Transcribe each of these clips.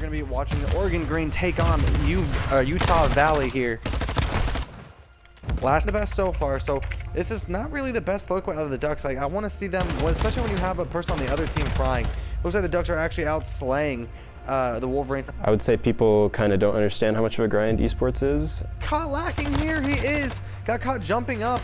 going to be watching the Oregon Green take on Utah Valley here. Last and the best so far, so this is not really the best look out of the Ducks. Like, I want to see them, especially when you have a person on the other team crying. Looks like the Ducks are actually out slaying the Wolverines. I would say people kind of don't understand how much of a grind esports is. Caught lacking here, he is. Got caught jumping up,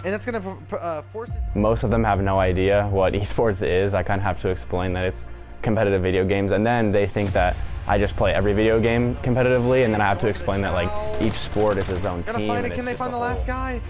and that's going to force his... Most of them have no idea what esports is. I kind of have to explain that it's competitive video games, and then they think that I just play every video game competitively, and then I have to explain that like each sport is its own team. Find it. Can they find the last guy?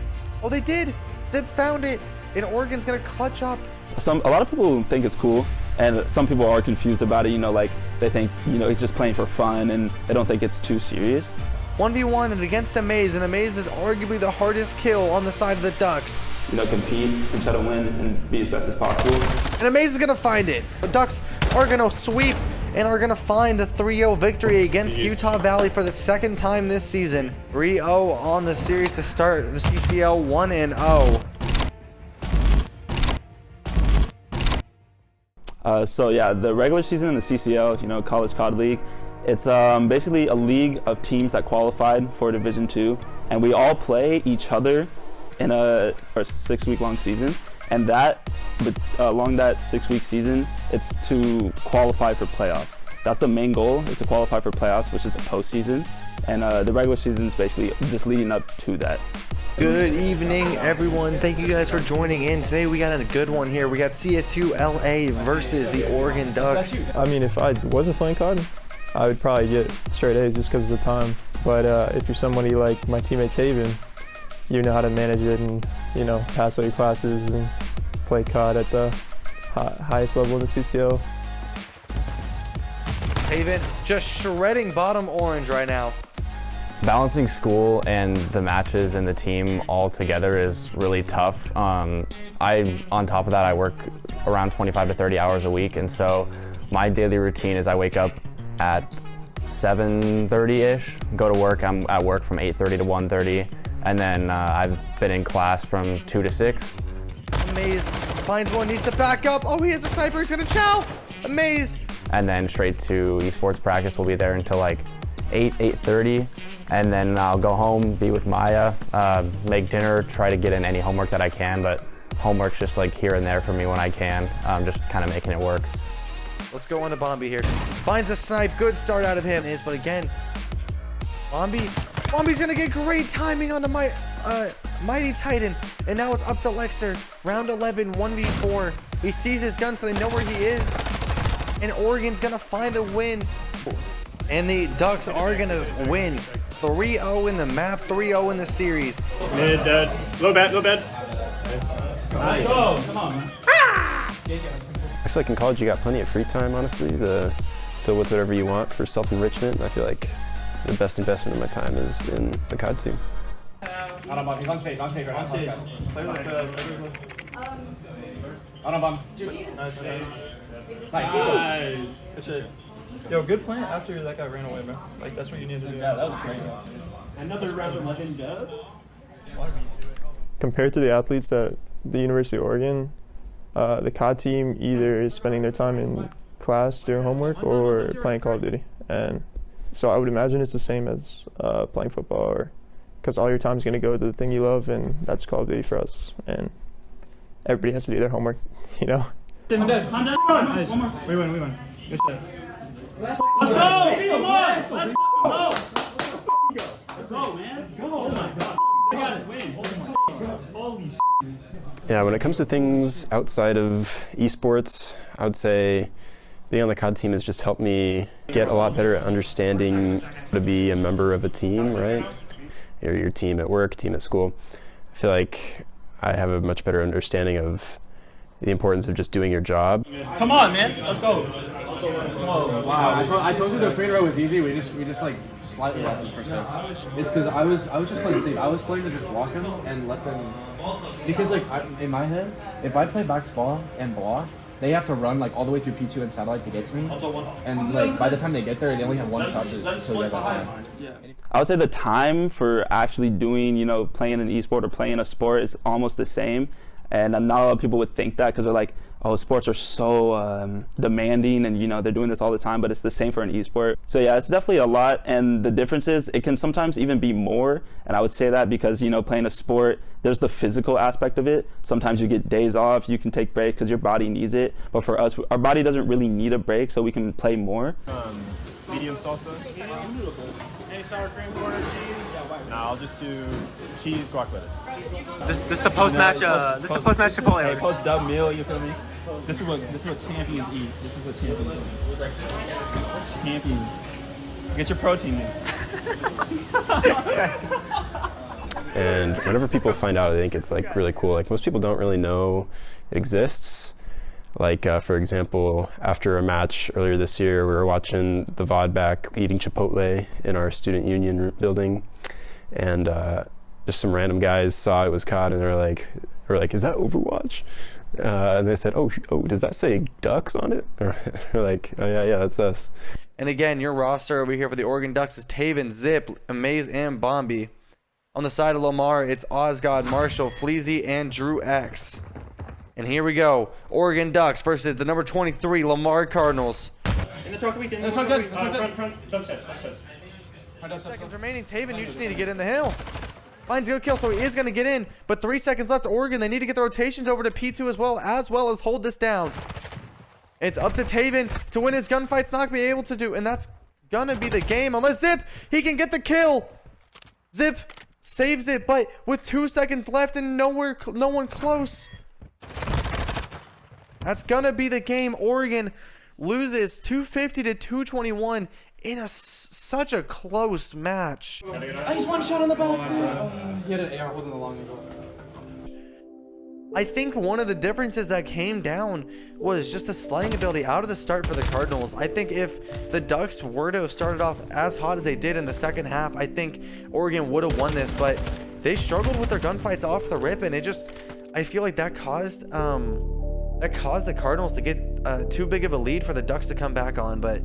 Oh, they did. Zip found it, and Oregon's gonna clutch up. A lot of people think it's cool, and some people are confused about it. You know, like they think he's just playing for fun, and they don't think it's too serious. 1v1 and against Amaze, and Amaze is arguably the hardest kill on the side of the Ducks. Compete and try to win and be as best as possible. And Amaze is gonna find it. The Ducks are gonna sweep and are gonna find the 3-0 victory against Utah Valley for the second time this season. 3-0 on the series to start the CCL 1-0. So yeah, the regular season in the CCL, College Cod League, it's basically a league of teams that qualified for Division II, and we all play each other in a 6-week long season, and along that 6-week season, it's to qualify for playoff. That's the main goal, is to qualify for playoffs, which is the postseason, and the regular season is basically just leading up to that. Good evening, everyone. Thank you guys for joining in. Today we got a good one here. We got CSU LA versus the Oregon Ducks. I mean, if I wasn't playing COD, I would probably get straight A's just because of the time. But if you're somebody like my teammate Taven, you know how to manage it and, pass all your classes and play COD at the highest level in the CCL. Taven just shredding bottom orange right now. Balancing school and the matches and the team all together is really tough. On top of that, I work around 25 to 30 hours a week, and so my daily routine is I wake up at 7:30-ish, go to work. I'm at work from 8:30 to 1:30, and then I've been in class from 2 to 6. Amaze finds one, needs to back up. Oh, he has a sniper, he's gonna chow. Amaze. And then straight to esports practice. We'll be there until like 8:30, and then I'll go home, be with Maya, make dinner, try to get in any homework that I can, but homework's just like here and there for me when I can, just kind of making it work. Let's go on to Bombi here. Finds a snipe, good start out of him, but again, Bombi's gonna get great timing on the Mighty Titan, and now it's up to Lexer. Round 11, 1v4. He sees his gun, so they know where he is, and Oregon's gonna find a win. And the Ducks are going to win 3-0 in the map, 3-0 in the series. Mid, dead. Low bed. Nice. Go, come on, man. I feel like in college you got plenty of free time, honestly, to fill with whatever you want for self-enrichment. I feel like the best investment of my time is in the COD team. He's on safe right now. Play like Nice. Good shit. Yo, good plan after that guy ran away, bro. Like, that's what you need to do. Yeah, that was great. Another round 11 dub. Compared to the athletes at the University of Oregon, the COD team either is spending their time in class doing homework or playing Call of Duty. And so I would imagine it's the same as playing football, because all your time is going to go to the thing you love, and that's Call of Duty for us. And everybody has to do their homework, I'm dead. Nice. One more. We win. Good shit. Let's go! Come on! Let's go! Let's go, man. Let's go. Oh my god. They gotta win. Holy shit. Yeah, when it comes to things outside of esports, I would say being on the COD team has just helped me get a lot better at understanding how to be a member of a team, right? Your team at work, team at school. I feel like I have a much better understanding of the importance of just doing your job. Come on, man. Let's go. Whoa, wow. I told you the free throw was easy. We just like slightly lost this percent. It's because I was just playing safe. I was playing to just block them and let them, because like in my head, if I play back spa and block, they have to run like all the way through P2 and satellite to get to me. And like by the time they get there, they only have one shot to so you guys have time. I would say the time for actually doing, playing an esport or playing a sport is almost the same. And not a lot of people would think that, because they're like, oh, sports are so demanding and, you know, they're doing this all the time, but it's the same for an esport. So yeah, it's definitely a lot. And the difference is it can sometimes even be more. And I would say that because, you know, playing a sport, there's the physical aspect of it. Sometimes you get days off, you can take breaks because your body needs it. But for us, our body doesn't really need a break, so we can play more. Medium salsa. Any sour cream, corn, or cheese? No, I'll just do cheese, guac lettuce. This is the post-match. This is the post-match Chipotle. Hey, post-dub meal. You feel me? This is what champions eat. This is what champions eat. Champions. Get your protein in. And whenever people find out, I think it's like really cool. Like most people don't really know it exists. Like for example, after a match earlier this year, we were watching the VOD back, eating Chipotle in our student union building, and just some random guys saw it was COD, and they were like, "Is that Overwatch?" And they said, "Oh, does that say Ducks on it?" Or we're like, "Oh yeah, that's us." And again, your roster over here for the Oregon Ducks is Taven, Zip, Amaze, and Bombi. On the side of Lamar, it's Osgod, Marshall, Fleazy, and Drew X. And here we go. Oregon Ducks versus the number 23 Lamar Cardinals. In the truck weekend. Front, dump steps. 2 seconds remaining. Taven, you just need to get in the hill. Finds a good kill, so he is going to get in. But 3 seconds left to Oregon. They need to get the rotations over to P2 as well as hold this down. It's up to Taven to win his gunfights, not be able to do. And that's going to be the game. Unless Zip, he can get the kill. Zip saves it, but with 2 seconds left and no one close. That's gonna be the game. Oregon loses 250 to 221 in such a close match. He's one shot on the back, dude. He had an AR holding the long angle. I think one of the differences that came down was just the slaying ability out of the start for the Cardinals. I think if the Ducks were to have started off as hot as they did in the second half, I think Oregon would have won this, but they struggled with their gunfights off the rip, and I feel like that caused the Cardinals to get too big of a lead for the Ducks to come back on, but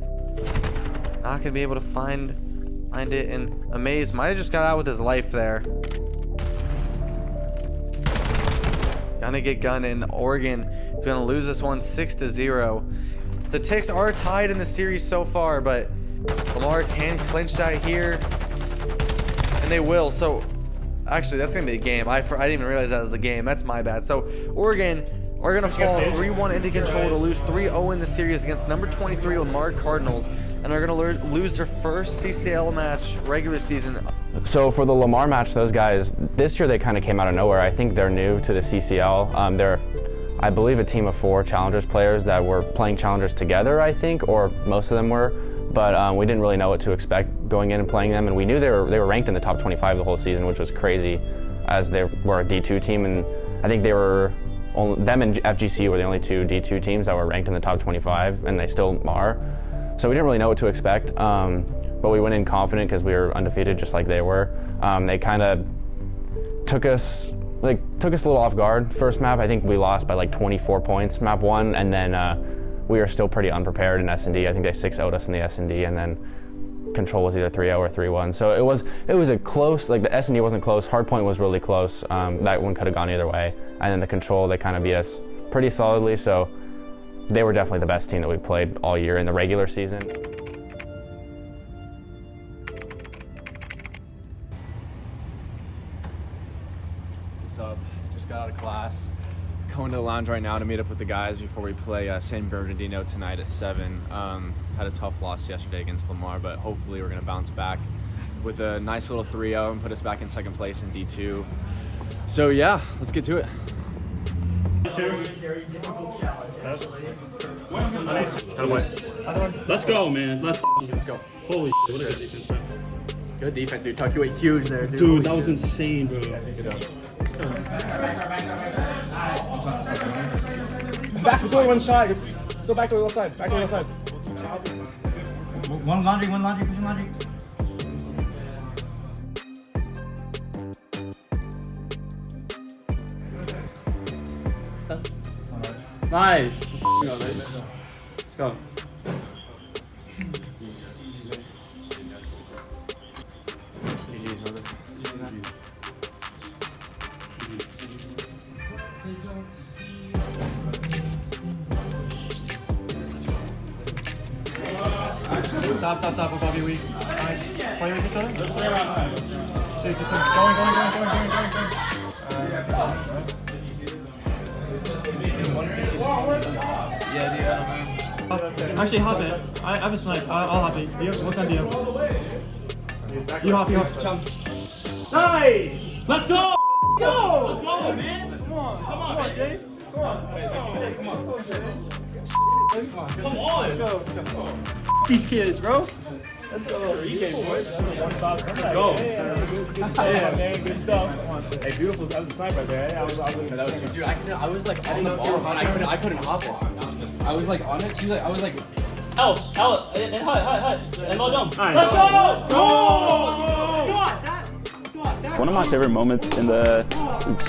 not gonna be able to find it. And Amaze might have just got out with his life there. Gonna get gunned, and Oregon is gonna lose this one 6-0. The Ticks are tied in the series so far, but Lamar can clinch that here, and they will. So actually, that's gonna be the game. I didn't even realize that was the game. That's my bad. So Oregon are going to fall 3-1 into control to lose 3-0 in the series against number 23 Lamar Cardinals, and are going to lose their first CCL match regular season. So for the Lamar match, those guys, this year they kind of came out of nowhere. I think they're new to the CCL. They're, I believe, a team of 4 Challengers players that were playing Challengers together, I think, or most of them were. But we didn't really know what to expect going in and playing them, and we knew they were ranked in the top 25 the whole season, which was crazy, as they were a D2 team, and I think they were them and FGC were the only 2 D2 teams that were ranked in the top 25, and they still are. So we didn't really know what to expect, but we went in confident because we were undefeated just like they were. They kind of took us a little off guard. First map, I think we lost by like 24 points, map 1, and then we were still pretty unprepared in S&D. I think they 6-0'd us in the S&D, and then Control was either 3-0 or 3-1. So it was a close, like the S&D wasn't close, Hardpoint was really close. That one could have gone either way. And then the Control, they kind of beat us pretty solidly. So they were definitely the best team that we played all year in the regular season. What's up? Just got out of class. Going to the lounge right now to meet up with the guys before we play San Bernardino tonight at 7. Had a tough loss yesterday against Lamar, but hopefully we're going to bounce back with a nice little 3-0 and put us back in second place in D2. So yeah, let's get to it. Let's go, man. Let's go. Holy shit, what a good defense, man. Good defense, dude. Tuck you away huge there, dude. Dude, that was insane, bro. Back to one side. Still back to the left side. Back to the left side. One laundry, pushing laundry. Nice. Let's go. Top, above you, weak. Nice. Play with each other. Let's play around. Going. Actually, hop it. I have a snipe. I'll hop it. What kind do you? You hop. Nice! Let's go! Go! Let's go, man! Come on, man. James. Come on. Let's go. These kids, bro. Let's go. Let's go. Yeah, man. Good stuff. Hey, beautiful. That was a sniper right there. I was Dude, I was like on the ball, but I couldn't hop it. I was like on it. See, like I was like. Hell, and hut, and low jump. Nice. Let's go! Go! One of my favorite moments in the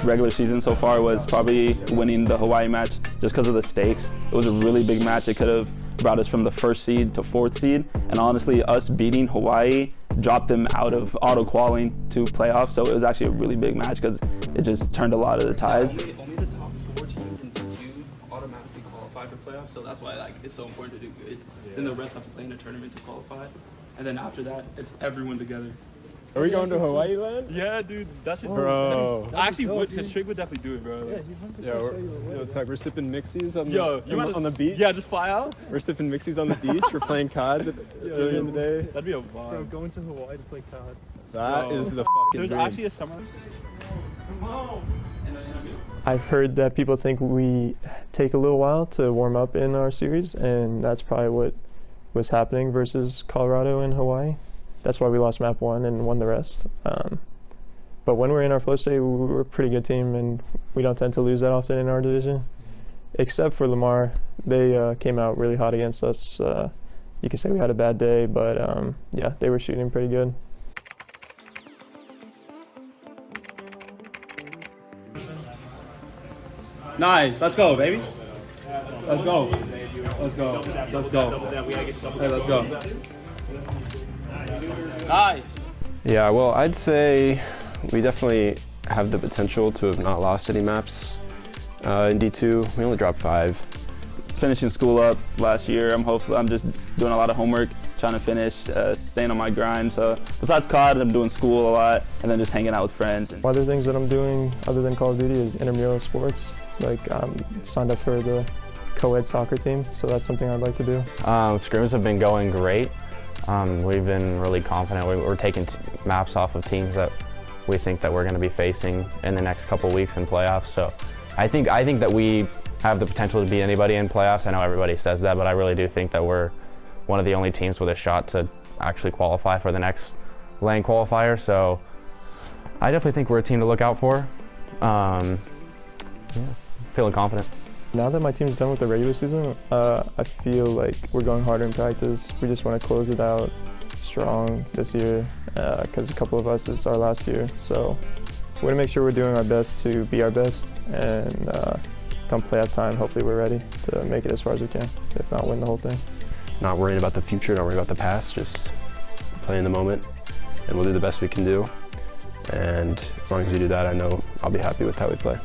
regular season so far was probably winning the Hawaii match just because of the stakes. It was a really big match. It could have brought us from the 1st seed to 4th seed. And honestly, us beating Hawaii dropped them out of auto-qualing to playoffs. So it was actually a really big match because it just turned a lot of the tides. Only the top 4 teams in D2 automatically qualify for playoffs, so that's why it's so important to do good. Then the rest have to play in a tournament to qualify. And then after that, it's everyone together. Are we going to Hawaii land? Yeah, dude. That shit. Bro. I actually would, because Trig would definitely do it, bro. We're sipping mixies on the beach. Yeah, just fly out. We're sipping mixies on the beach. We're playing COD earlier in the day. That'd be a vibe. Bro, going to Hawaii to play COD. That is the fucking There's dream. actually a summer. I've heard that people think we take a little while to warm up in our series, and that's probably what was happening versus Colorado and Hawaii. That's why we lost map 1 and won the rest. But when we're in our flow state, we're a pretty good team, and we don't tend to lose that often in our division. Except for Lamar, they came out really hot against us. You could say we had a bad day, but yeah, they were shooting pretty good. Nice. Let's go, baby. Let's go. Let's go. Hey, let's go. Nice. Yeah, well, I'd say we definitely have the potential to have not lost any maps in D2. We only dropped 5. Finishing school up last year, I'm just doing a lot of homework, trying to finish, staying on my grind. So besides COD, I'm doing school a lot, and then just hanging out with friends. Other things that I'm doing other than Call of Duty is intramural sports. Like signed up for the co-ed soccer team, so that's something I'd like to do. Scrims have been going great. We've been really confident. We're taking maps off of teams that we think that we're going to be facing in the next couple weeks in playoffs. So I think that we have the potential to beat anybody in playoffs. I know everybody says that, but I really do think that we're one of the only teams with a shot to actually qualify for the next LAN qualifier. So I definitely think we're a team to look out for. Feeling confident. Now that my team's done with the regular season, I feel like we're going harder in practice. We just want to close it out strong this year because a couple of us, it's our last year. So we're going to make sure we're doing our best to be our best, and come playoff time, hopefully we're ready to make it as far as we can, if not win the whole thing. Not worrying about the future, not worrying about the past, just play in the moment, and we'll do the best we can do. And as long as we do that, I know I'll be happy with how we play.